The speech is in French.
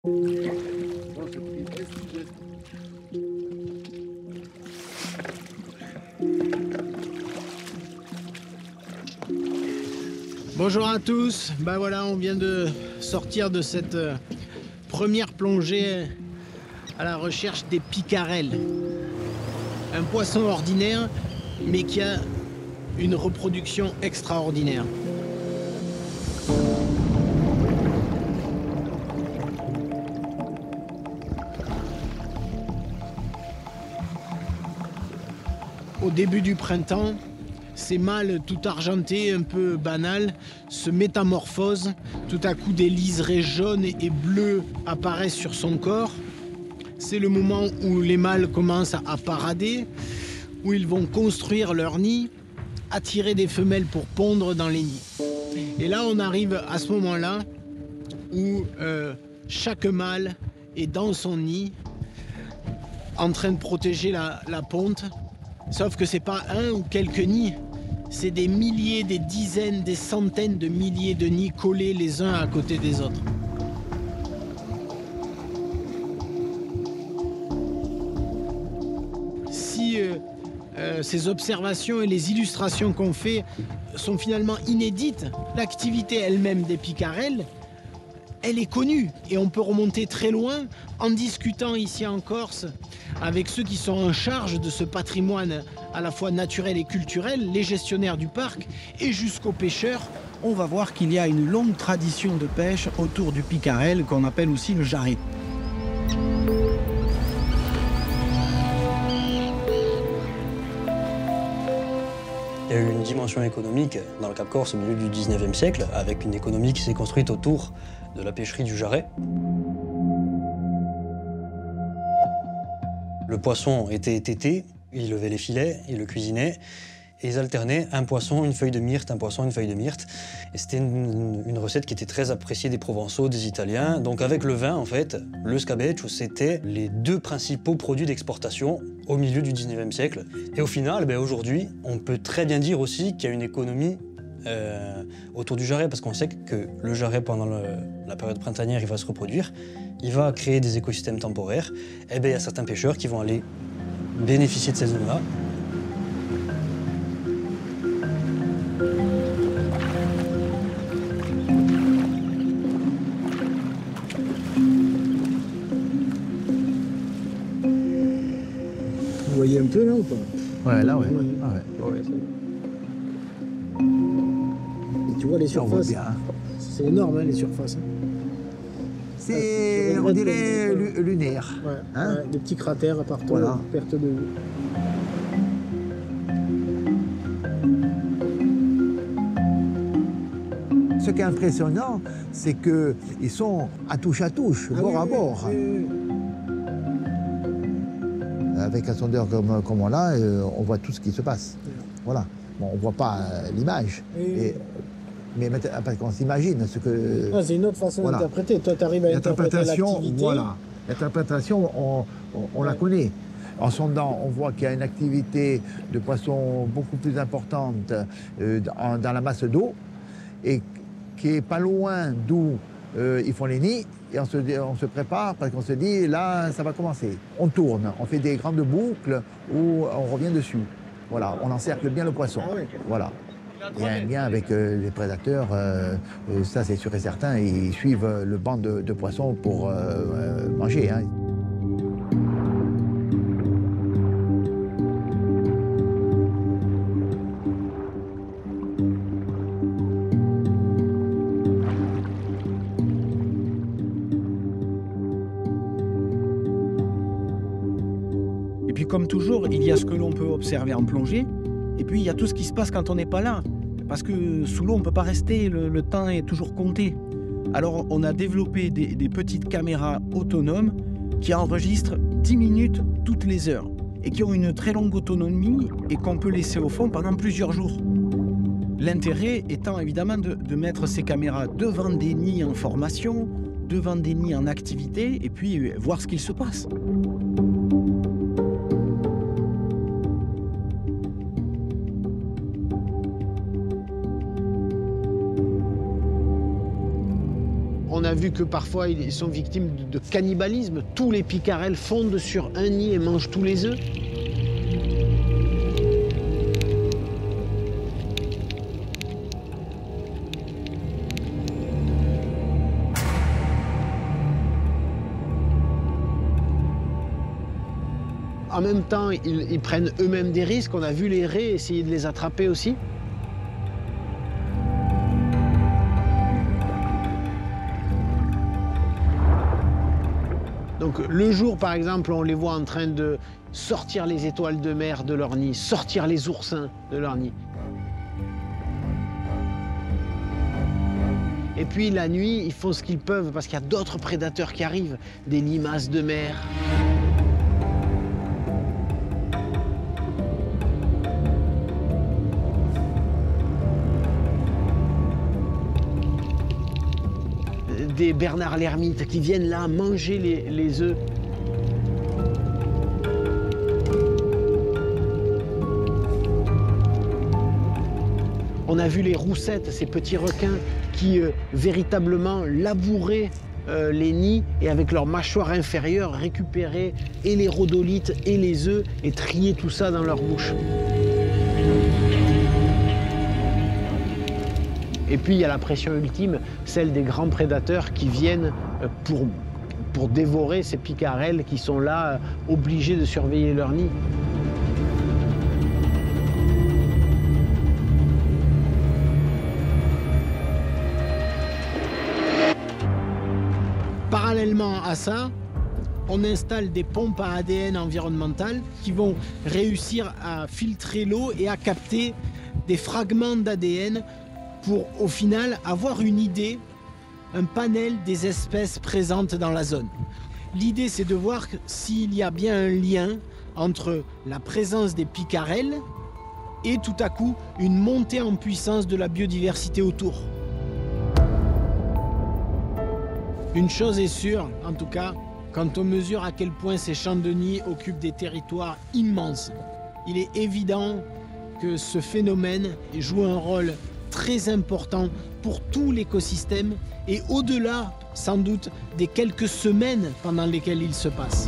Bonjour à tous, ben voilà, on vient de sortir de cette première plongée à la recherche des picarelles. Un poisson ordinaire, mais qui a une reproduction extraordinaire. Au début du printemps, ces mâles tout argentés, un peu banals, se métamorphosent. Tout à coup, des liserés jaunes et bleus apparaissent sur son corps. C'est le moment où les mâles commencent à parader, où ils vont construire leur nid, attirer des femelles pour pondre dans les nids. Et là, on arrive à ce moment-là où chaque mâle est dans son nid, en train de protéger la ponte. Sauf que c'est pas un ou quelques nids, c'est des milliers, des dizaines, des centaines de milliers de nids collés les uns à côté des autres. Si ces observations et les illustrations qu'on fait sont finalement inédites, l'activité elle-même des picarelles, elle est connue et on peut remonter très loin en discutant ici en Corse avec ceux qui sont en charge de ce patrimoine à la fois naturel et culturel, les gestionnaires du parc et jusqu'aux pêcheurs. On va voir qu'il y a une longue tradition de pêche autour du picarel qu'on appelle aussi le jarret. Il y a eu une dimension économique dans le Cap Corse au milieu du 19e siècle, avec une économie qui s'est construite autour de la pêcherie du jarret. Le poisson était tété, ils levaient les filets, ils le cuisinaient, et ils alternaient un poisson, une feuille de myrte, un poisson, une feuille de myrte. Et c'était une recette qui était très appréciée des Provençaux, des Italiens. Donc avec le vin, en fait, le scabeccio, c'était les deux principaux produits d'exportation au milieu du 19e siècle. Et au final, aujourd'hui, on peut très bien dire aussi qu'il y a une économie autour du jarret, parce qu'on sait que le jarret, pendant la période printanière, il va se reproduire, il va créer des écosystèmes temporaires. Et bien, il y a certains pêcheurs qui vont aller bénéficier de ces zones-là. Vous voyez un peu là ou pas? Ouais, là, ouais. Ouais. Ah, ouais. Et tu vois les On voit surfaces, bien. c'est énorme hein, les surfaces. C'est, on dirait, lunaire. Ouais, Hein? ouais, des petits cratères partout, Voilà. perte de vue. Ce qui est impressionnant, c'est qu'ils sont à touche, bord à bord. Avec un sondeur comme on l'a, on voit tout ce qui se passe. Voilà. Bon, on ne voit pas l'image, mais parce qu'on s'imagine ce que... Ah, c'est une autre façon Voilà. d'interpréter. Toi, tu arrives à interpréter l'activité. Voilà. L'interprétation, on la connaît. En sondant, on voit qu'il y a une activité de poissons beaucoup plus importante dans la masse d'eau et qui est pas loin d'où ils font les nids. Et on se prépare parce qu'on se dit, là, ça va commencer. On tourne, on fait des grandes boucles où on revient dessus. Voilà, on encercle bien le poisson. Ah oui. Voilà. Il y a un lien avec les prédateurs, ça c'est sûr et certain. Ils suivent le banc de poissons pour manger. Hein. Et puis comme toujours, il y a ce que l'on peut observer en plongée, et puis il y a tout ce qui se passe quand on n'est pas là. Parce que sous l'eau, on ne peut pas rester, le temps est toujours compté. Alors on a développé des petites caméras autonomes qui enregistrent 10 minutes toutes les heures et qui ont une très longue autonomie et qu'on peut laisser au fond pendant plusieurs jours. L'intérêt étant évidemment de mettre ces caméras devant des nids en formation, devant des nids en activité, et puis voir ce qu'il se passe. On a vu que parfois ils sont victimes de cannibalisme. Tous les picarelles fondent sur un nid et mangent tous les œufs. En même temps, ils prennent eux-mêmes des risques. On a vu les raies essayer de les attraper aussi. Donc le jour, par exemple, on les voit en train de sortir les étoiles de mer de leur nid, sortir les oursins de leur nid. Et puis la nuit, ils font ce qu'ils peuvent parce qu'il y a d'autres prédateurs qui arrivent, des limaces de mer. Des Bernard l'ermite qui viennent là manger les œufs. On a vu les roussettes, ces petits requins qui véritablement labouraient les nids et avec leur mâchoire inférieure récupéraient et les rhodolites et les œufs et triaient tout ça dans leur bouche. Et puis il y a la pression ultime, celle des grands prédateurs qui viennent pour dévorer ces picarelles qui sont là, obligés de surveiller leur nid. Parallèlement à ça, on installe des pompes à ADN environnementales qui vont réussir à filtrer l'eau et à capter des fragments d'ADN pour, au final, avoir une idée, un panel des espèces présentes dans la zone. L'idée, c'est de voir s'il y a bien un lien entre la présence des picarelles et tout à coup une montée en puissance de la biodiversité autour. Une chose est sûre, en tout cas, quand on mesure à quel point ces champs de nid occupent des territoires immenses, il est évident que ce phénomène joue un rôle très important pour tout l'écosystème et au-delà, sans doute, des quelques semaines pendant lesquelles il se passe.